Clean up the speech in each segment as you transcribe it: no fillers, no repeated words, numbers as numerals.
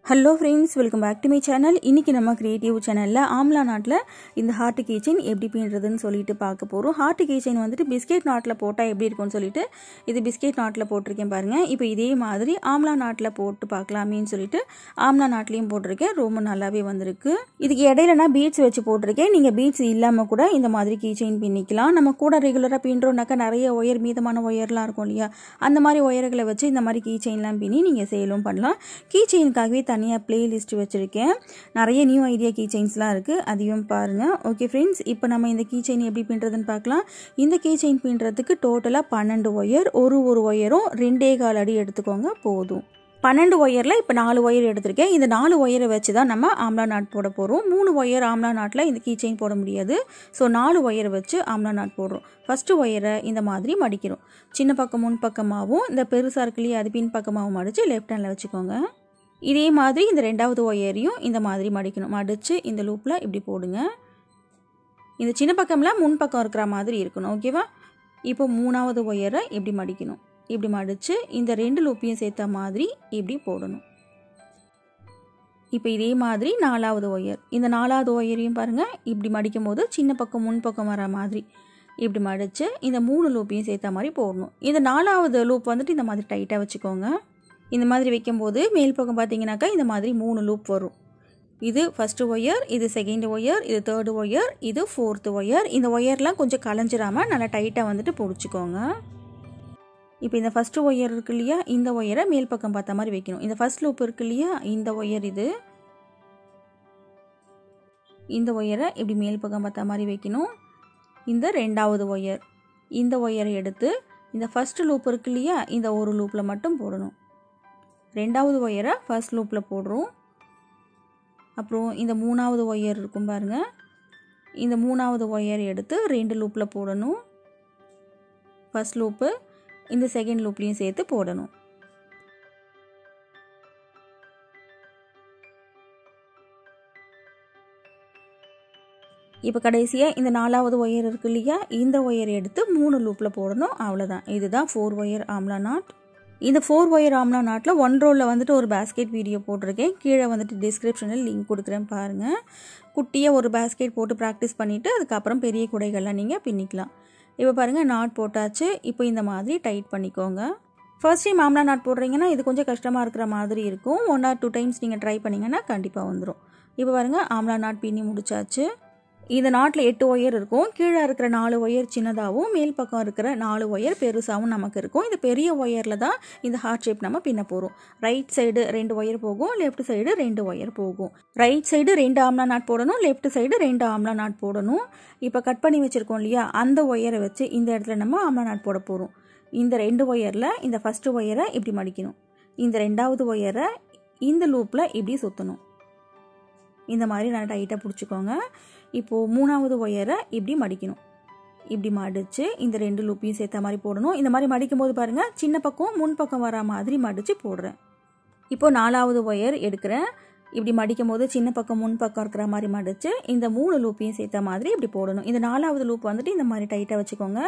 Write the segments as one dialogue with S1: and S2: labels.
S1: Hello friends, welcome back to my channel. இன்னைக்கு நம்ம creative சேனல்ல ஆம்லா நாட்ல இந்த ஹார்ட் கீச்செயின் எப்படி பின்றதுன்னு சொல்லிட்டு பார்க்க போறோம். ஹார்ட் கீச்செயின் வந்துட்டு பிஸ்கெட் நாட்ல போட்டா எப்படி இருக்கும்னு சொல்லிட்டு இது பிஸ்கெட் நாட்ல போட்டுருக்கேன் பாருங்க. இப்போ இதே மாதிரி ஆம்லா நாட்ல போட்டு பார்க்கலாமேன்னு சொல்லிட்டு ஆம்லா நாட்லயும் போட்டுருக்கேன். ரொம்ப நல்லாவே வந்திருக்கு. இதுக்கு இடையில நான் பீட்ஸ் வச்சு போட்டுருக்கேன். நீங்க பீட்ஸ் இல்லாம கூட இந்த மாதிரி கீச்செயின் பின்னிக்கலாம். நம்ம கூட ரெகுலரா பின்றோம்னாக்கா நிறைய ஒயர் மீதமான ஒயர்லாம் இருக்கும் இல்லையா, அந்த மாதிரி ஒயர்களை வச்சு இந்த மாதிரி கீச்செயின்லாம் பின்னி நீங்க சேலும் பண்ணலாம். கீச்செயினுக்காகவே தனியாக பிளேலிஸ்ட் வச்சுருக்கேன். நிறைய நியூ ஐடியா கீ செயின்ஸ்லாம் இருக்குது, அதையும் பாருங்கள். ஓகே ஃப்ரெண்ட்ஸ், இப்போ நம்ம இந்த கீ செயின் எப்படி பின்னுறதுன்னு பார்க்கலாம். இந்த கீ செயின் பின்னுறதுக்கு டோட்டலாக 12 ஒயர், ஒரு ஒயரும் 2.25 அடி எடுத்துக்கோங்க போதும். 12 ஒயரில் இப்போ 4 ஒயர் எடுத்திருக்கேன். இந்த 4 ஒயரை வச்சு தான் நம்ம ஆம்லா நாட் போட போகிறோம். 3 ஒயர் ஆம்லா நாட்டில் இந்த கீ செயின் போட முடியாது. ஸோ 4 ஒயரை வச்சு ஆம்லா நாட் போடுறோம். ஃபஸ்ட்டு ஒயரை இந்த மாதிரி மடிக்கிறோம். சின்ன பக்கம் முன் பக்கமாகவும் இந்த பெருசாக இருக்குல்லையே அது பின் பக்கமாகவும் மடித்து லெஃப்ட் ஹேண்டில் வச்சுக்கோங்க. இதே மாதிரி இந்த ரெண்டாவது ஒயரையும் இந்த மாதிரி மடிக்கணும். மடித்து இந்த லூப்பில் இப்படி போடுங்க. இந்த சின்ன பக்கம்லாம் முன் பக்கம் இருக்கிற மாதிரி இருக்கணும். ஓகேவா? இப்போ 3வது ஒயரை இப்படி மடிக்கணும். இப்படி மடித்து இந்த 2 லூப்பையும் சேர்த்த மாதிரி இப்படி போடணும். இப்போ இதே மாதிரி 4வது ஒயர், இந்த 4வது ஒயரையும் பாருங்கள் இப்படி மடிக்கும் போது சின்ன பக்கம் முன் பக்கம் வர மாதிரி இப்படி மடித்து இந்த 3 லூப்பையும் சேர்த்த மாதிரி போடணும். இந்த 4வது லூப் வந்துட்டு இந்த மாதிரி டைட்டாக வச்சுக்கோங்க. இந்த மாதிரி வைக்கும்போது மேல் பக்கம் பார்த்தீங்கன்னாக்கா இந்த மாதிரி 3 லூப் வரும். இது ஃபஸ்ட்டு ஒயர், இது செகண்ட் ஒயர், இது தேர்டு ஒயர், இது 4th ஒயர். இந்த ஒயர்லாம் கொஞ்சம் கலைஞ்சிடாமல் நல்லா டைட்டாக வந்துட்டு பிடிச்சிக்கோங்க. இப்போ இந்த ஃபஸ்ட்டு ஒயர் இருக்கு இல்லையா, இந்த ஒயரை மேல் பக்கம் பார்த்த மாதிரி வைக்கணும். இந்த ஃபஸ்ட் லூப் இருக்கு இல்லையா, இந்த ஒயர் இது, இந்த ஒயரை இப்படி மேல் பக்கம் பார்த்த மாதிரி வைக்கணும். இந்த 2வது ஒயர், இந்த ஒயரை எடுத்து இந்த ஃபஸ்ட்டு லூப் இருக்கு இல்லையா, இந்த ஒரு லூப்பில் மட்டும் போடணும். 2வது ஒயரை ஃபர்ஸ்ட் லூப்பில் போடுறோம். அப்புறம் இந்த 3வது ஒயர் இருக்கும் பாருங்கள், இந்த 3வது ஒயர் எடுத்து 2 லூப்பில் போடணும். ஃபர்ஸ்ட் லூப்பு இந்த செகண்ட் லூப்லேயும் சேர்த்து போடணும். இப்போ கடைசியாக இந்த 4வது ஒயர் இருக்கு இல்லையா, இந்த ஒயர் எடுத்து 3 லூப்பில் போடணும். அவ்வளோதான். இதுதான் 4 ஒயர் ஆம்லா நாட். இந்த 4 ஒயர் ஆம்லா நாட்டில் 1 ரோவில் வந்துட்டு ஒரு பேஸ்கெட் வீடியோ போட்டிருக்கேன். கீழே வந்துட்டு டிஸ்கிரிப்ஷனில் லிங்க் கொடுக்குறேன் பாருங்கள். குட்டியாக ஒரு பேஸ்கெட் போட்டு ப்ராக்டிஸ் பண்ணிவிட்டு அதுக்கப்புறம் பெரிய குடைகள்லாம் நீங்கள் பின்னிக்கலாம். இப்போ பாருங்கள், நாட் போட்டாச்சு. இப்போ இந்த மாதிரி டைட் பண்ணிக்கோங்க. ஃபர்ஸ்ட் டைம் ஆம்லா நாட் போடுறீங்கன்னா இது கொஞ்சம் கஷ்டமாக இருக்கிற மாதிரி இருக்கும். 1 or 2 டைம்ஸ் நீங்கள் ட்ரை பண்ணிங்கன்னா கண்டிப்பாக வந்துடும். இப்போ பாருங்கள், ஆம்லா நாட் பின்னி முடிச்சாச்சு. இந்த நாட்டில் 8 ஒயர் இருக்கும். கீழே இருக்கிற 4 ஒயர் சின்னதாகவும் மேல் பக்கம் இருக்கிற 4 ஒயர் பெருசாகவும் நமக்கு இருக்கும். இந்த பெரிய ஒயரில் தான் இந்த ஹார்ட் ஷேப் நம்ம பின்ன போகிறோம். ரைட் சைடு 2 ஒயர் போகும், லெஃப்ட் சைடு 2 ஒயர் போகும். ரைட் சைடு 2 ஆம்லா நாட் போடணும், லெஃப்ட் சைடு 2 ஆம்லா நாட் போடணும். இப்போ கட் பண்ணி வச்சுருக்கோம் இல்லையா, அந்த ஒயரை வச்சு இந்த இடத்துல நம்ம ஆம்லா நாட் போட போகிறோம். இந்த 2 ஒயரில் இந்த ஃபஸ்ட்டு ஒயரை இப்படி மடிக்கணும். இந்த 2வது ஒயரை இந்த லூப்பில் இப்படி சுற்றணும். இந்த மாதிரி நான் டைட்டாக பிடிச்சிக்கோங்க. இப்போது 3வது ஒயரை இப்படி மடிக்கணும். இப்படி மடித்து இந்த 2 லூப்பையும் சேர்த்த மாதிரி போடணும். இந்த மாதிரி மடிக்கும் போது பாருங்கள், சின்ன பக்கம் முன் பக்கம் வர மாதிரி மடித்து போடுறேன். இப்போது 4வது ஒயர் எடுக்கிறேன். இப்படி மடிக்கும் போது சின்ன பக்கம் முன் பக்கம் இருக்கிற மாதிரி மடித்து இந்த 3 லூப்பையும் சேர்த்த மாதிரி இப்படி போடணும். இந்த 4வது லூப் வந்துட்டு இந்த மாதிரி டைட்டாக வச்சுக்கோங்க.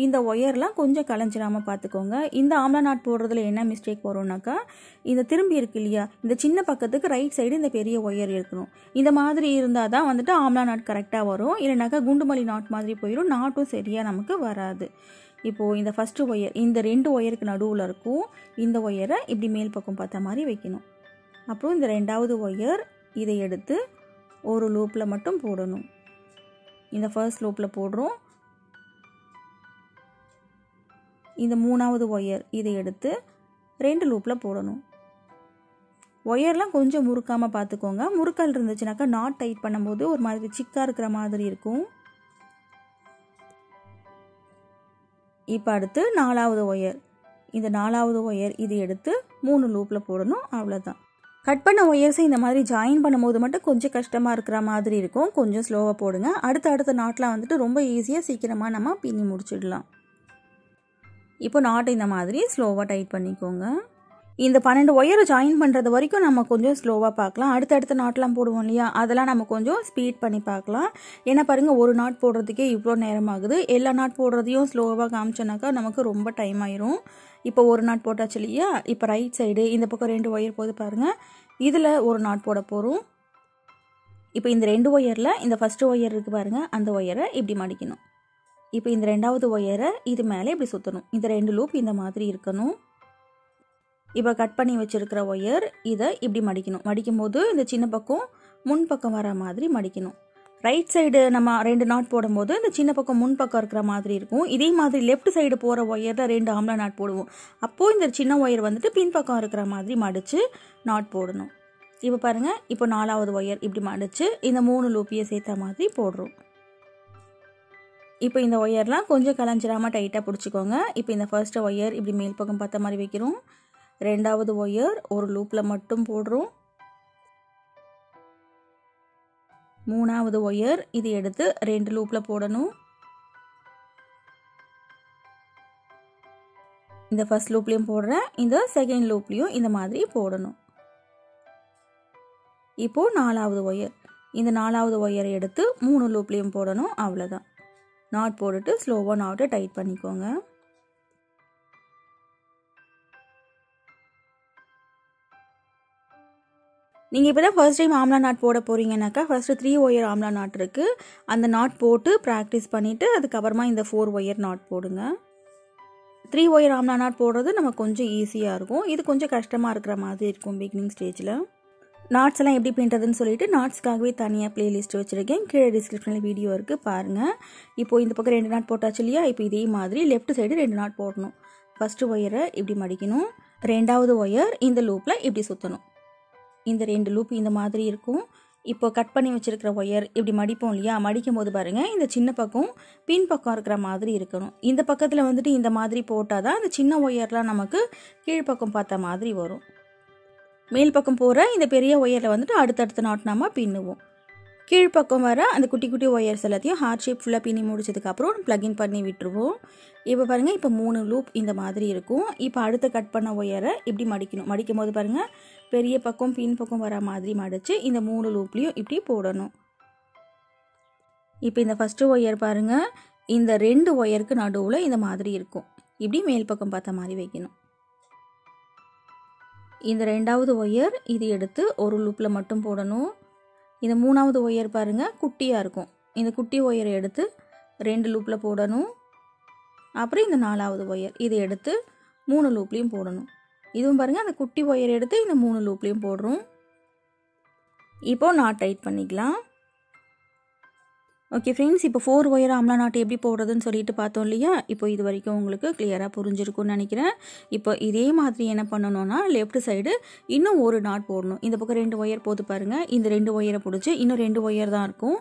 S1: இந்த ஒயர்லாம் கொஞ்சம் கலைஞ்சிடாமல் பார்த்துக்கோங்க. இந்த ஆம்லா நாட் போடுறதுல என்ன மிஸ்டேக் வரும்னாக்கா, இந்த திரும்பி இருக்கு இல்லையா, இந்த சின்ன பக்கத்துக்கு ரைட் சைடு இந்த பெரிய ஒயர் இருக்கணும். இந்த மாதிரி இருந்தால் தான் வந்துட்டு ஆம்லா நாட் கரெக்டாக வரும். இல்லைனாக்கா குண்டுமல்லி நாட் மாதிரி போயிடும், நாட்டும் சரியாக நமக்கு வராது. இப்போது இந்த ஃபஸ்ட்டு ஒயர் இந்த 2 ஒயருக்கு நடுவில் இருக்கும். இந்த ஒயரை இப்படி மேல் பக்கம் பார்த்த மாதிரி வைக்கணும். அப்புறம் இந்த 2வது ஒயர் இதை எடுத்து ஒரு லூப்பில் மட்டும் போடணும். இந்த ஃபர்ஸ்ட் லூப்பில் போடுறோம். இந்த 3வது ஒயர் இதை எடுத்து 2 லூப்பில் போடணும். ஒயர்லாம் கொஞ்சம் முறுக்காமல் பார்த்துக்கோங்க. முறுக்கல் இருந்துச்சுனாக்கா நாட் டைட் பண்ணும்போது ஒரு மாதிரி சிக்காக இருக்கிற மாதிரி இருக்கும். இப்போ அடுத்து 4வது ஒயர், இந்த 4வது ஒயர் இது எடுத்து 3 லூப்பில் போடணும். அவ்வளோதான். கட் பண்ண ஒயர்ஸை இந்த மாதிரி ஜாயின் பண்ணும்போது மட்டும் கொஞ்சம் கஷ்டமாக இருக்கிற மாதிரி இருக்கும். கொஞ்சம் ஸ்லோவாக போடுங்க. அடுத்த நாட்லாம் வந்துட்டு ரொம்ப ஈஸியாக சீக்கிரமாக நம்ம பின்னி முடிச்சிடலாம். இப்போ நாட்டை இந்த மாதிரி ஸ்லோவாக டைட் பண்ணிக்கோங்க. இந்த 12 ஒயரை ஜாயின் பண்ணுறது வரைக்கும் நம்ம கொஞ்சம் ஸ்லோவாக பார்க்கலாம். அடுத்த நாட்லாம் போடுவோம் இல்லையா, அதெல்லாம் நம்ம கொஞ்சம் ஸ்பீட் பண்ணி பார்க்கலாம். ஏன்னா பாருங்கள், ஒரு நாட் போடுறதுக்கே இவ்வளோ நேரம் ஆகுது. எல்லா நாட் போடுறதையும் ஸ்லோவாக காமிச்சோன்னாக்கா நமக்கு ரொம்ப டைம் ஆயிரும். இப்போ ஒரு நாட் போட்டாச்சு இல்லையா, இப்போ ரைட் சைடு இந்த பக்கம் 2 ஒயர் போது பாருங்கள். இதில் ஒரு நாட் போட போகிறோம். இப்போ இந்த 2 ஒயரில் இந்த ஃபஸ்ட்டு ஒயர் இருக்குது பாருங்கள், அந்த ஒயரை இப்படி மடிக்கணும். இப்போ இந்த 2வது ஒயரை இது மேலே இப்படி சுற்றணும். இந்த 2 லூப் இந்த மாதிரி இருக்கணும். இப்போ கட் பண்ணி வச்சுருக்கிற ஒயர் இதை இப்படி மடிக்கணும். மடிக்கும் போது இந்த சின்ன பக்கம் முன் பக்கம் வர மாதிரி மடிக்கணும். ரைட் சைடு நம்ம 2 நாட் போடும்போது இந்த சின்ன பக்கம் முன் பக்கம் இருக்கிற மாதிரி இருக்கும். இதே மாதிரி லெஃப்ட் சைடு போகிற ஒயரில் 2 ஆம்லா நாட் போடுவோம். அப்போது இந்த சின்ன ஒயர் வந்துட்டு பின்பக்கம் இருக்கிற மாதிரி மடித்து நாட் போடணும். இப்போ பாருங்கள், இப்போ 4வது ஒயர் இப்படி மடித்து இந்த 3 லூப்பியை சேர்த்த மாதிரி போடுறோம். இப்போ இந்த ஒயர்லாம் கொஞ்சம் கலைஞ்சிடாமல் டைட்டாக பிடிச்சிக்கோங்க. இப்போ இந்த ஃபர்ஸ்ட்டு ஒயர் இப்படி மேல் பக்கம் பார்த்த மாதிரி வைக்கிறோம். 2வது ஒயர் ஒரு லூப்பில் மட்டும் போடுறோம். 3வது ஒயர் இது எடுத்து 2 லூப்பில் போடணும். இந்த ஃபர்ஸ்ட் லூப்லேயும் போடுறேன், இந்த செகண்ட் லூப்லேயும் இந்த மாதிரி போடணும். இப்போது 4வது ஒயர், இந்த 4வது ஒயரை எடுத்து 3 லூப்லேயும் போடணும். அவ்வளோதான். நாட் போட்டுட்டு ஸ்லோவாக நாட்டை டைட் பண்ணிக்கோங்க. நீங்கள் இப்போ தான் ஃபர்ஸ்ட் டைம் ஆம்லா நாட் போட போகிறீங்கன்னாக்கா ஃபர்ஸ்ட்டு 3 ஒயர் ஆம்லா நாட் இருக்குது, அந்த நாட் போட்டு ப்ராக்டிஸ் பண்ணிவிட்டு அதுக்கப்புறமா இந்த 4 ஒயர் நாட் போடுங்க. 3 ஒயர் ஆம்லா நாட் போடுறது நமக்கு கொஞ்சம் ஈஸியாக இருக்கும். இது கொஞ்சம் கஷ்டமாக இருக்கிற மாதிரி இருக்கும் பிகினிங் ஸ்டேஜில். நாட்ஸ் எல்லாம் எப்படி பின்னுறதுன்னு சொல்லிட்டு நாட்ஸ்க்காகவே தனியாக பிளேலிஸ்ட் வச்சுருக்கேன். கீழே டிஸ்கிரிப்ஷனில் வீடியோ இருக்குது, பாருங்கள். இப்போது இந்த பக்கம் 2 நாட் போட்டாச்சு இல்லையா? இப்போ இதே மாதிரி லெஃப்ட் சைடு 2 நாட் போடணும். ஃபஸ்ட்டு ஒயரை இப்படி மடிக்கணும். 2வது ஒயர் இந்த லூப்பில் இப்படி சுற்றணும். இந்த 2 லூப் இந்த மாதிரி இருக்கும். இப்போ கட் பண்ணி வச்சுருக்கிற ஒயர் இப்படி மடிப்போம் இல்லையா? மடிக்கும் போது பாருங்கள், இந்த சின்ன பக்கம் பின் பக்கம் இருக்கிற மாதிரி இருக்கணும். இந்த பக்கத்தில் வந்துட்டு இந்த மாதிரி போட்டால் தான் அந்த சின்ன ஒயர்லாம் நமக்கு கீழ்ப்பக்கம் பார்த்த மாதிரி வரும். மேல் பக்கம் போகிற இந்த பெரிய ஒயரில் வந்துட்டு அடுத்தடுத்த நாட் நம்ம பின்னுவோம். கீழ்ப்பக்கம் வர அந்த குட்டி குட்டி ஒயர்ஸ் எல்லாத்தையும் ஹார்ட் ஷேப் ஃபுல்லாக பின்னி முடிச்சதுக்கப்புறம் ப்ளகின் பண்ணி விட்டுருவோம். இப்போ பாருங்கள், இப்போ 3 லூப் இந்த மாதிரி இருக்கும். இப்போ அடுத்த கட் பண்ண ஒயரை இப்படி மடிக்கணும். மடிக்கும் போது பாருங்கள், பெரிய பக்கம் பின் பக்கம் வர மாதிரி மடித்து இந்த 3 லூப்லேயும் இப்படி போடணும். இப்போ இந்த ஃபஸ்ட்டு ஒயர் பாருங்கள், இந்த 2 ஒயருக்கு நடுவில் இந்த மாதிரி இருக்கும். இப்படி மேல் பக்கம் பார்த்த மாதிரி வைக்கணும். இந்த 2வது ஒயர் இது எடுத்து ஒரு லூப்பில் மட்டும் போடணும். இந்த 3வது ஒயர் பாருங்கள் குட்டியாக இருக்கும். இந்த குட்டி ஒயரை எடுத்து 2 லூப்பில் போடணும். அப்புறம் இந்த 4வது ஒயர் இதை எடுத்து 3 லூப்லேயும் போடணும். இதுவும் பாருங்கள், அந்த குட்டி ஒயர் எடுத்து இந்த 3 லூப்லேயும் போடுறோம். இப்போது நாட் டைட் பண்ணிக்கலாம். ஓகே ஃப்ரெண்ட்ஸ், இப்போ 4 ஒயர் ஆம்லா நாட் எப்படி போடுறதுன்னு சொல்லிட்டு பார்த்தோம் இல்லையா? இப்போ இது வரைக்கும் உங்களுக்கு கிளியராக புரிஞ்சிருக்கும்னு நினைக்கிறேன். இப்போ இதே மாதிரி என்ன பண்ணணும்னா லெஃப்ட் சைடு இன்னும் ஒரு நாட் போடணும். இந்த பக்கம் 2 ஒயர் போது பாருங்கள், இந்த 2 ஒயரை பிடிச்சி இன்னும் 2 ஒயர் தான் இருக்கும்.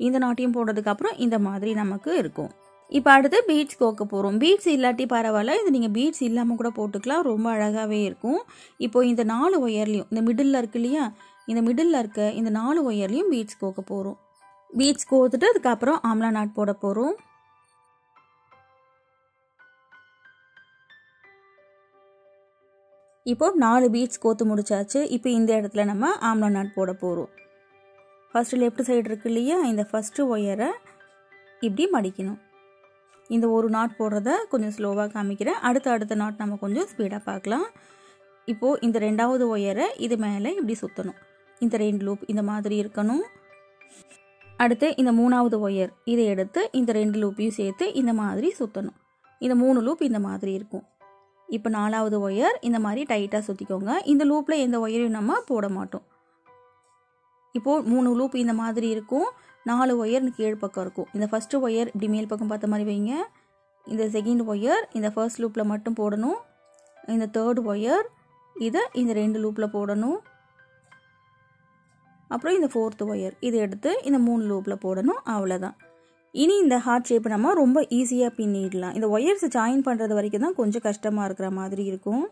S1: இந்த நாட்டையும் போடுறதுக்கப்புறம் இந்த மாதிரி நமக்கு இருக்கும். இப்போ அடுத்து பீட்ஸ் கோக்க போகிறோம். பீட்ஸ் இல்லாட்டி பரவாயில்ல, இது நீங்கள் பீட்ஸ் இல்லாமல் கூட போட்டுக்கலாம், ரொம்ப அழகாகவே இருக்கும். இப்போ இந்த 4 ஒயர்லேயும் இந்த மிடில் இருக்கு இல்லையா? இந்த மிடில் இருக்க இந்த 4 ஒயர்லேயும் பீட்ஸ் கோக்க போகிறோம். பீட்ஸ் கோத்துட்டு அதுக்கப்புறம் ஆம்லா நாட் போட போகிறோம். இப்போ 4 பீட்ஸ் கோத்து முடிச்சாச்சு. இப்போ இந்த இடத்துல நம்ம ஆம்லா நாட் போட போகிறோம். ஃபஸ்ட்டு லெஃப்ட் சைடு இருக்கு இல்லையா? இந்த ஃபஸ்ட்டு ஒயரை இப்படி மடிக்கணும். இந்த ஒரு நாட் போடுறத கொஞ்சம் ஸ்லோவாக காமிக்கிறேன். அடுத்த நாட் நம்ம கொஞ்சம் ஸ்பீடாக பார்க்கலாம். இப்போது இந்த 2வது ஒயரை இது மேலே இப்படி சுற்றணும். இந்த 2 லூப் இந்த மாதிரி இருக்கணும். அடுத்து இந்த 3வது ஒயர் இதை எடுத்து இந்த 2 லூப்பையும் சேர்த்து இந்த மாதிரி சுற்றணும். இந்த 3 லூப் இந்த மாதிரி இருக்கும். இப்போ 4வது ஒயர் இந்த மாதிரி டைட்டாக சுற்றிக்கோங்க. இந்த லூப்பில் எந்த ஒயரையும் நம்ம போட மாட்டோம். இப்போது 3 லூப் இந்த மாதிரி இருக்கும். 4 ஒயர் கீழ் பக்கம் இருக்கும். இந்த ஃபஸ்ட்டு ஒயர் இப்படி மேல் பக்கம் பார்த்த மாதிரி வைங்க. இந்த செகண்ட் ஒயர் இந்த ஃபர்ஸ்ட் லூப்பில் மட்டும் போடணும். இந்த தேர்ட் ஒயர் இதை இந்த 2 லூப்பில் போடணும். அப்புறம் இந்த 4th ஒயர் இதை எடுத்து இந்த 3 லூப்பில் போடணும். அவ்வளோதான். இனி இந்த ஹார்ட் ஷேப் நம்ம ரொம்ப ஈஸியாக பின்னிடலாம். இந்த ஒயர்ஸ் ஜாயின் பண்ணுறது வரைக்கும் தான் கொஞ்சம் கஷ்டமாக இருக்கிற மாதிரி இருக்கும்.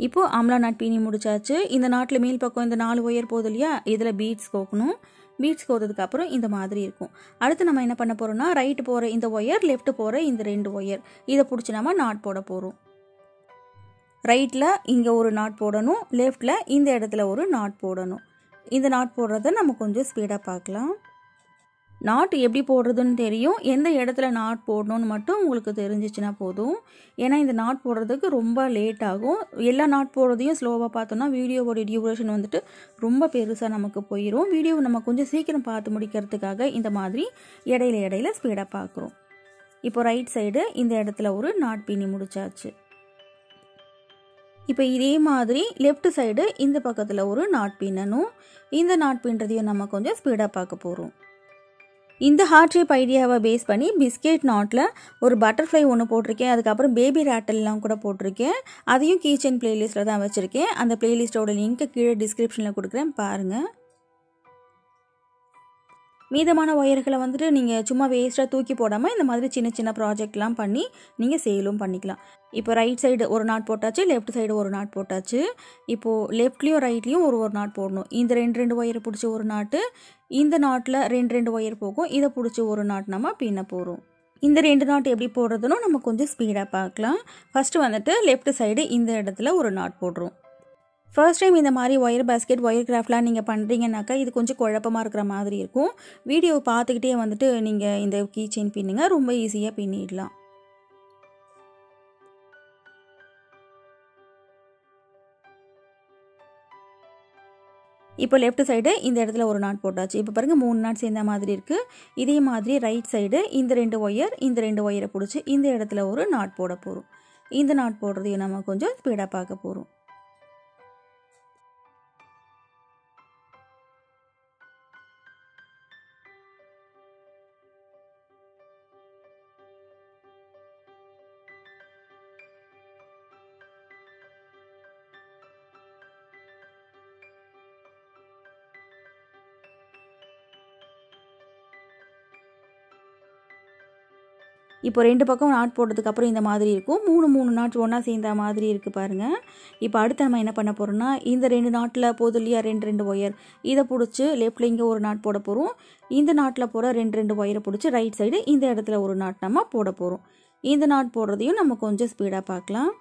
S1: இப்போது ஆம்லா நாட் பின்னி முடிச்சாச்சு. இந்த நாட்டில் மேல் பக்கம் இந்த 4 ஒயர் போகுது இல்லையா? இதில் பீட்ஸ் கோக்கணும். பீட்ஸ் கோத்ததுக்கப்புறம் இந்த மாதிரி இருக்கும். அடுத்து நம்ம என்ன பண்ண போகிறோம்னா ரைட் போகிற இந்த ஒயர், லெஃப்ட் போகிற இந்த 2 ஒயர் இதை பிடிச்சி நம்ம நாட் போட போகிறோம். ரைட்டில் இங்கே ஒரு நாட் போடணும், லெஃப்டில் இந்த இடத்துல ஒரு நாட் போடணும். இந்த நாட் போடுறத நம்ம கொஞ்சம் ஸ்பீடாக பார்க்கலாம். நாட் எப்படி போடுறதுன்னு தெரியும், எந்த இடத்துல நாட் போடணும்னு மட்டும் உங்களுக்கு தெரிஞ்சிச்சுன்னா போதும். ஏன்னா இந்த நாட் போடுறதுக்கு ரொம்ப லேட் ஆகும். எல்லா நாட் போடுறதையும் ஸ்லோவாக பார்த்தோம்னா வீடியோவோட டியூரேஷன் வந்துட்டு ரொம்ப பெருசாக நமக்கு போயிடும். வீடியோவை நம்ம கொஞ்சம் சீக்கிரம் பார்த்து முடிக்கிறதுக்காக இந்த மாதிரி இடையில ஸ்பீடாக பார்க்குறோம். இப்போ ரைட் சைடு இந்த இடத்துல ஒரு நாட் பின்னி முடிச்சாச்சு. இப்போ இதே மாதிரி லெஃப்ட் சைடு இந்த பக்கத்தில் ஒரு நாட் பின்னணும். இந்த நாட் பின்னுறதையும் நம்ம கொஞ்சம் ஸ்பீடாக பார்க்க போகிறோம். இந்த ஹார்ட் ஷேப் ஐடியாவை பேஸ் பண்ணி பிஸ்கெட் நாட்டில் ஒரு பட்டர்ஃப்ளை ஒன்று போட்டிருக்கேன். அதுக்கப்புறம் பேபி ரேட்டல்லாம் கூட போட்டிருக்கேன். அதையும் கீச்செயின் பிளேலிஸ்ட்டில் தான் வச்சுருக்கேன். அந்த பிளேலிஸ்ட்டோட லிங்க்கை கீழே டிஸ்கிரிப்ஷனில் கொடுக்குறேன், பாருங்கள். மீதமான ஒயர்களை வந்துட்டு நீங்கள் சும்மா வேஸ்ட்டாக தூக்கி போடாமல் இந்த மாதிரி சின்ன சின்ன ப்ராஜெக்ட்லாம் பண்ணி நீங்கள் சேலும் பண்ணிக்கலாம். இப்போ ரைட் சைடு ஒரு நாட் போட்டாச்சு, லெஃப்ட் சைடு ஒரு நாட் போட்டாச்சு. இப்போது லெஃப்ட்லேயும் ரைட்லேயும் ஒரு நாட் போடணும். இந்த ரெண்டு ஒயரை பிடிச்சி ஒரு நாட்டு, இந்த நாட்டில் ரெண்டு ஒயர் போகும், இதை பிடிச்சி ஒரு நாட் நம்ம பின்ன போகிறோம். இந்த 2 நாட் எப்படி போடுறதுன்னு நம்ம கொஞ்சம் ஸ்பீடாக பார்க்கலாம். ஃபஸ்ட்டு வந்துட்டு லெஃப்ட் சைடு இந்த இடத்துல ஒரு நாட் போடுறோம். ஃபர்ஸ்ட் டைம் இந்த மாதிரி ஒயர் பேஸ்கெட் ஒயர் கிராஃப்ட்லாம் நீங்கள் பண்ணுறீங்கன்னாக்கா இது கொஞ்சம் குழப்பமாக இருக்கிற மாதிரி இருக்கும். வீடியோ பார்த்துக்கிட்டே வந்துட்டு நீங்கள் இந்த கீ செயின் பின்னுங்க, ரொம்ப ஈஸியாக பின்னிடலாம். இப்போ லெஃப்ட் சைடு இந்த இடத்துல ஒரு நாட் போட்டாச்சு. இப்போ பாருங்கள் 3 நாட் சேர்ந்த மாதிரி இருக்குது. இதே மாதிரி ரைட் சைடு இந்த 2 ஒயரை பிடிச்சி இந்த இடத்துல ஒரு நாட் போட போகிறோம். இந்த நாட் போடுறதையும் நம்ம கொஞ்சம் ஸ்பீடாக பார்க்க போகிறோம். இப்போ 2 பக்கம் நாட் போட்டதுக்கப்புறம் இந்த மாதிரி இருக்கும். 3 நாட் ஒன்றா சேர்ந்த மாதிரி இருக்குது பாருங்கள். இப்போ அடுத்து நம்ம என்ன பண்ண போகிறோம்னா, இந்த 2 நாட்டில் போதும் இல்லையா 2 ஒயர், இதை பிடிச்சி லெஃப்டில் இங்கே ஒரு நாட் போட போகிறோம். இந்த நாட்டில் போகிற 2 ஒயரை பிடிச்சி ரைட் சைடு இந்த இடத்துல ஒரு நாட் நம்ம போட போகிறோம். இந்த நாட் போடுறதையும் நம்ம கொஞ்சம் ஸ்பீடாக பார்க்கலாம்.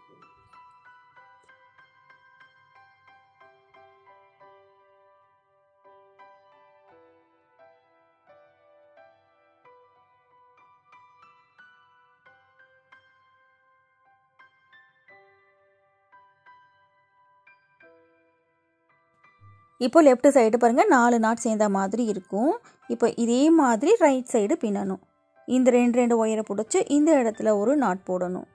S1: இப்போ லெஃப்ட் சைடு பாருங்கள் 4 நாட் சேர்ந்த மாதிரி இருக்கும். இப்போ இதே மாதிரி ரைட் சைடு பின்னணும். இந்த 2 ஒயரை பிடிச்சி இந்த இடத்துல ஒரு நாட் போடணும்.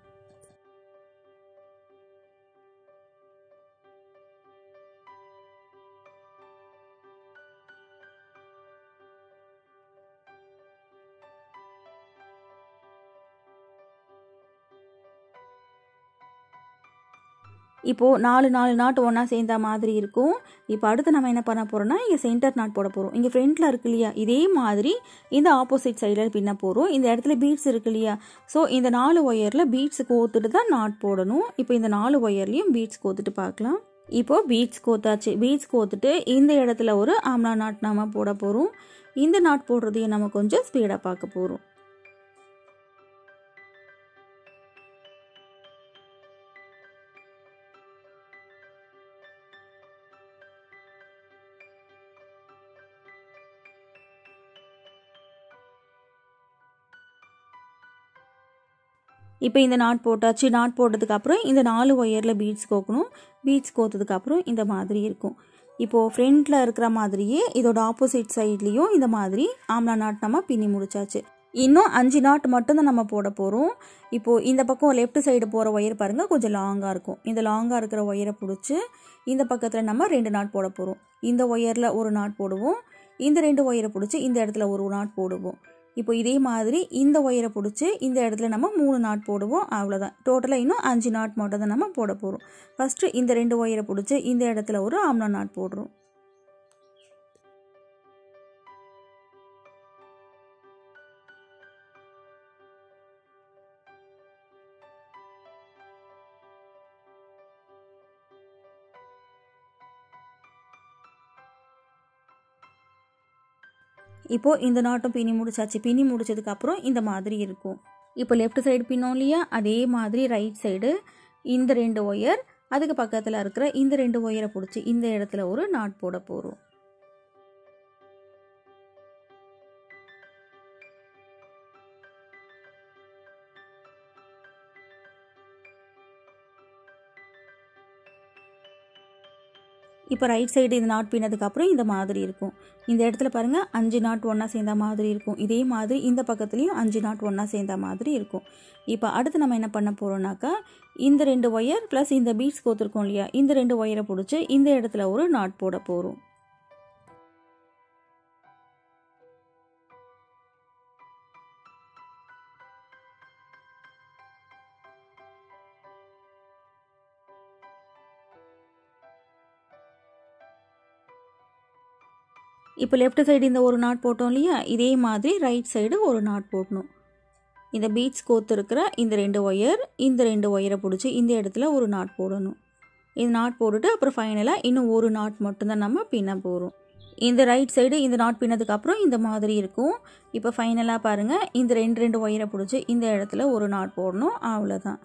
S1: இப்போது 4 நாட் ஒன்றா சேர்ந்த மாதிரி இருக்கும். இப்போ அடுத்து நம்ம என்ன பண்ண போகிறோம்னா, இங்கே சென்டர் நாட் போட போகிறோம். இங்கே ஃப்ரண்ட்டில் இருக்கு இல்லையா, இதே மாதிரி இந்த ஆப்போசிட் சைடில் பின்ன போகிறோம். இந்த இடத்துல பீட்ஸ் இருக்கு இல்லையா, ஸோ இந்த 4 ஒயரில் பீட்ஸ் கோத்துட்டு தான் நாட் போடணும். இப்போ இந்த 4 ஒயர்லேயும் பீட்ஸ் கோத்துட்டு பார்க்கலாம். இப்போது பீட்ஸ் கோத்தாச்சு. பீட்ஸ் கோத்துட்டு இந்த இடத்துல ஒரு ஆம்லா நாட் நம்ம போட போகிறோம். இந்த நாட் போடுறதையும் நம்ம கொஞ்சம் ஸ்பீடாக பார்க்க போகிறோம். இப்போ இந்த நாட் போட்டாச்சு. நாட் போட்டதுக்கப்புறம் இந்த 4 ஒயரில் பீட்ஸ் கோக்கணும். பீட்ஸ் கோத்ததுக்கப்புறம் இந்த மாதிரி இருக்கும். இப்போது ஃப்ரண்ட்டில் இருக்கிற மாதிரியே இதோட ஆப்போசிட் சைட்லேயும் இந்த மாதிரி ஆம்லா நாட் நம்ம பின்னி முடிச்சாச்சு. இன்னும் 5 நாட் மட்டும்தான் நம்ம போட போகிறோம். இப்போது இந்த பக்கம் லெஃப்ட் சைடு போகிற ஒயர் பாருங்கள், கொஞ்சம் லாங்காக இருக்கும். இந்த லாங்காக இருக்கிற ஒயரை பிடிச்சி இந்த பக்கத்தில் நம்ம 2 நாட் போட போகிறோம். இந்த ஒயரில் ஒரு நாட் போடுவோம். இந்த 2 ஒயரை பிடிச்சி இந்த இடத்துல ஒரு நாட் போடுவோம். இப்போ இதே மாதிரி இந்த ஒயரை பிடிச்சி இந்த இடத்துல நம்ம 3 நாட் போடுவோம். அவ்வளோதான். டோட்டலாக இன்னும் 5 நாட் மட்டும் தான் நம்ம போட போகிறோம். ஃபஸ்ட்டு இந்த 2 ஒயரை பிடிச்சி இந்த இடத்துல ஒரு ஆம்லா நாட் போடுறோம். இப்போது இந்த நாட்டும் பின்னி முடிச்சாச்சு. பின்னி முடிச்சதுக்கப்புறம் இந்த மாதிரி இருக்கும். இப்போ லெஃப்ட் சைடு பின்னோம் இல்லையா, அதே மாதிரி ரைட் சைடு இந்த 2 ஒயர், அதுக்கு பக்கத்தில் இருக்கிற இந்த 2 ஒயரை பிடிச்சி இந்த இடத்துல ஒரு நாட் போட போகிறோம். இப்போ ரைட் சைடு இந்த நாட் பின்னதுக்கப்புறம் இந்த மாதிரி இருக்கும். இந்த இடத்துல பாருங்கள் 5 நாட் ஒன்றா சேர்ந்த மாதிரி இருக்கும். இதே மாதிரி இந்த பக்கத்துலேயும் 5 நாட் ஒன்றா சேர்ந்த மாதிரி இருக்கும். இப்போ அடுத்து நம்ம என்ன பண்ண போகிறோம்னாக்கா இந்த 2 ஒயர் ப்ளஸ் இந்த பீட்ஸ் கோத்துருக்கோம் இல்லையா, இந்த 2 ஒயரை பிடிச்சி இந்த இடத்துல ஒரு நாட் போட போகிறோம். இப்போ லெஃப்ட் சைடு இந்த ஒரு நாட் போட்டோம் இல்லையா, இதே மாதிரி ரைட் சைடு ஒரு நாட் போடணும். இந்த பீட்ஸ் கோத்து இருக்கிற இந்த 2 ஒயர், இந்த 2 ஒயரை பிடிச்சி இந்த இடத்துல ஒரு நாட் போடணும். இந்த நாட் போட்டுட்டு அப்புறம் ஃபைனலாக இன்னும் ஒரு நாட் மட்டும்தான் நம்ம பின்ன போகிறோம். இந்த ரைட் சைடு இந்த நாட் பின்னதுக்கப்புறம் இந்த மாதிரி இருக்கும். இப்போ ஃபைனலாக பாருங்கள், இந்த 2 ஒயரை பிடிச்சி இந்த இடத்துல ஒரு நாட் போடணும். அவ்வளோதான்.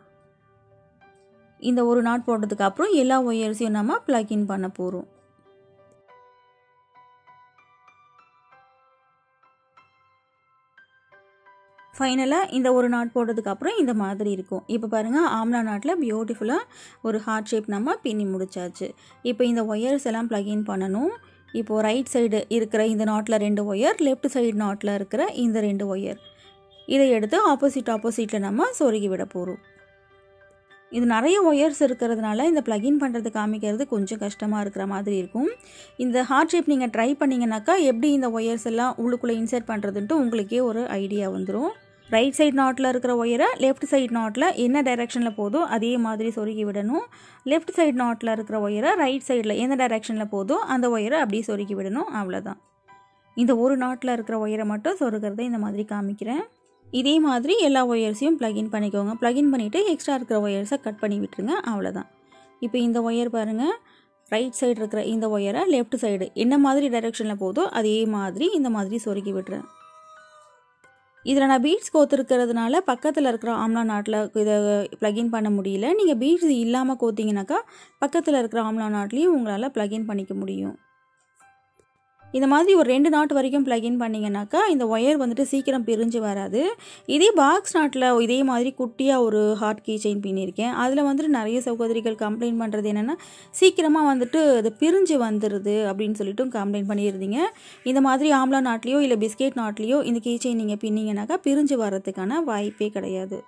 S1: இந்த ஒரு நாட் போட்டதுக்கப்புறம் எல்லா ஒயர்ஸையும் நம்ம ப்ளக்இன் பண்ண போகிறோம். ஃபைனலாக இந்த ஒரு நாட் போட்டதுக்கப்புறம் இந்த மாதிரி இருக்கும். இப்போ பாருங்கள், ஆம்லா நாட்டில் பியூட்டிஃபுல்லாக ஒரு ஹார்ட் ஷேப் நம்ம பின்னி முடிச்சாச்சு. இப்போ இந்த ஒயர்ஸ் எல்லாம் ப்ளக்இன் பண்ணணும். இப்போது ரைட் சைடு இருக்கிற இந்த நாட்டில் 2 ஒயர், லெஃப்ட் சைடு நாட்டில் இருக்கிற இந்த 2 ஒயர், இதை எடுத்து ஆப்போசிட்டில் நம்ம சொருகி விட போகிறோம். இது நிறைய ஒயர்ஸ் இருக்கிறதுனால இந்த ப்ளக்இன் பண்ணுறது காமிக்கிறது கொஞ்சம் கஷ்டமாக இருக்கிற மாதிரி இருக்கும். இந்த ஹார்ட் ஷேப் நீங்கள் ட்ரை பண்ணிங்கனாக்கா எப்படி இந்த ஒயர்ஸ் எல்லாம் உள்ளுக்குள்ளே இன்சர்ட் பண்ணுறதுன்ட்டு உங்களுக்கே ஒரு ஐடியா வந்துடும். ரைட் சைடு நாட்டில் இருக்கிற ஒயரை லெஃப்ட் சைடு நாட்டில் என்ன டைரெக்ஷனில் போதோ அதே மாதிரி சொருகி விடணும். லெஃப்ட் சைடு நாட்டில் இருக்கிற ஒயரை ரைட் சைடில் எந்த டைரெக்ஷனில் போதோ அந்த ஒயரை அப்படியே சொருகி விடணும். அவ்வளோதான். இந்த ஒரு நாட்டில் இருக்கிற ஒயரை மட்டும் சொருகிறத இந்த மாதிரி காமிக்கிறேன். இதே மாதிரி எல்லா ஒயர்ஸையும் ப்ளக்இன் பண்ணிக்கோங்க. ப்ளக்இன் பண்ணிவிட்டு எக்ஸ்ட்ரா இருக்கிற ஒயர்ஸை கட் பண்ணி விட்டுருங்க. அவ்வளோதான். இப்போ இந்த ஒயர் பாருங்கள், ரைட் சைடு இருக்கிற இந்த ஒயரை லெஃப்ட் சைடு என்ன மாதிரி டைரெக்ஷனில் போதோ அதே மாதிரி இந்த மாதிரி சொருகி விட்டுறேன். இதில் நான் பீட்ஸ் கோத்துருக்கிறதுனால பக்கத்தில் இருக்கிற ஆம்லா நாட்டில் இதை ப்ளக்இன் பண்ண முடியல. நீங்கள் பீட்ஸ் இல்லாமல் கோத்திங்கனாக்கா பக்கத்தில் இருக்கிற ஆம்லா நாட்லேயும் உங்களால் ப்ளக்இன் பண்ணிக்க முடியும். இந்த மாதிரி ஒரு 2 நாட் வரைக்கும் ப்ளக்இன் பண்ணிங்கனாக்கா இந்த ஒயர் வந்துட்டு சீக்கிரம் பிரிஞ்சு வராது. இதே பாக்ஸ் நாட்டில் இதே மாதிரி குட்டியாக ஒரு ஹார்ட் கீ செயின் பின்னிருக்கேன். அதில் வந்துட்டு நிறைய சகோதரிகள் கம்ப்ளைண்ட் பண்ணுறது என்னென்னா சீக்கிரமாக வந்துட்டு அது பிரிஞ்சு வந்துடுது அப்படின்னு சொல்லிட்டு கம்ப்ளைண்ட் பண்ணியிருந்தீங்க. இந்த மாதிரி ஆம்லா நாட்லேயோ இல்லை பிஸ்கெட் நாட்லேயோ இந்த கீ செயின் நீங்கள் பின்னிங்கனாக்கா பிரிஞ்சு வர்றதுக்கான வாய்ப்பே கிடையாது.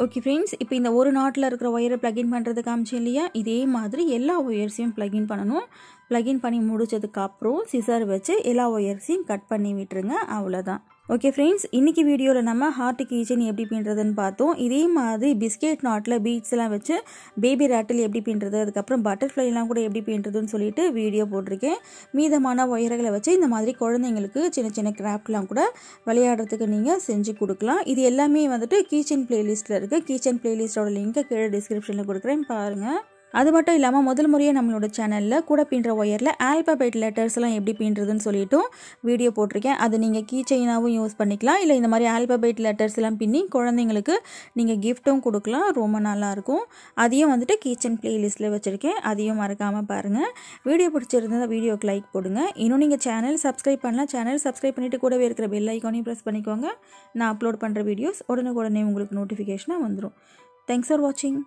S1: ஓகே ஃப்ரெண்ட்ஸ், இப்போ இந்த ஒரு நாட்டில் இருக்கிற ஒயரை ப்ளக்இன் பண்ணுறது காமிச்சு இல்லையா, இதே மாதிரி எல்லா ஒயர்ஸையும் ப்ளக்இன் பண்ணணும். ப்ளக்இன் பண்ணி முடிச்சதுக்கப்புறம் சிசர் வச்சு எல்லா ஒயர்ஸையும் கட் பண்ணி விட்டுருங்க. அவ்வளோதான். ஓகே ஃப்ரெண்ட்ஸ், இன்றைக்கி வீடியோவில் நம்ம ஹார்ட் கீச்செயின் எப்படி பின்னுறதுன்னு பார்த்தோம். இதே மாதிரி பிஸ்கெட் நாட்டில் பீட்ஸ்லாம் வச்சு பேபி ரேட்டில் எப்படி பின்னுறது, அதுக்கப்புறம் பட்டர்ஃப்ளைலாம் கூட எப்படி பின்னுறதுன்னு சொல்லிட்டு வீடியோ போட்டிருக்கேன். மீதமான ஒயர்களை வச்சு இந்த மாதிரி குழந்தைங்களுக்கு சின்ன சின்ன கிராஃப்ட்லாம் கூட விளையாடுறதுக்கு நீங்கள் செஞ்சு கொடுக்கலாம். இது எல்லாமே வந்துட்டு கீச்செயின் பிளேலிஸ்ட்டில் இருக்குது. கீச்செயின் பிளேலிஸ்ட்டோட லிங்க்கை கீழே டிஸ்கிரிப்ஷனில் கொடுக்குறேன், பாருங்கள். அது மட்டும் இல்லாமல் முதல் முறையாக நம்மளோட சேனலில் கூட பின்னுற ஒயரில் ஆல்பபெட் லெட்டர்ஸ்லாம் எப்படி பின்னுறதுன்னு சொல்லிட்டும் வீடியோ போட்டிருக்கேன். அது நீங்கள் கீ செயினாகவும் யூஸ் பண்ணிக்கலாம், இல்லை இந்த மாதிரி ஆல்பபெட் லெட்டர்ஸ்லாம் பின்னி குழந்தைங்களுக்கு நீங்கள் கிஃப்ட்டும் கொடுக்கலாம். ரொம்ப நல்லாயிருக்கும். அதையும் வந்துட்டு கீச்செயின் பிளேலிஸ்ட்டில் வச்சுருக்கேன், அதையும் மறக்காமல் பாருங்கள். வீடியோ பிடிச்சிருந்தா வீடியோக்கு லைக் போடுங்க. இன்னும் நீங்கள் சேனல் சப்ஸ்கிரைப் பண்ணலாம், சேனல் சப்ஸ்கிரைப் பண்ணிவிட்டு கூடவே இருக்கிற பெல் ஐக்கானையும் ப்ரெஸ் பண்ணிக்கோங்க. நான் அப்லோட் பண்ணுற வீடியோஸ் உடனுக்குடனே உங்களுக்கு நோட்டிஃபிகேஷனாக வந்துடும். தேங்க்ஸ் ஃபார் வாட்சிங்.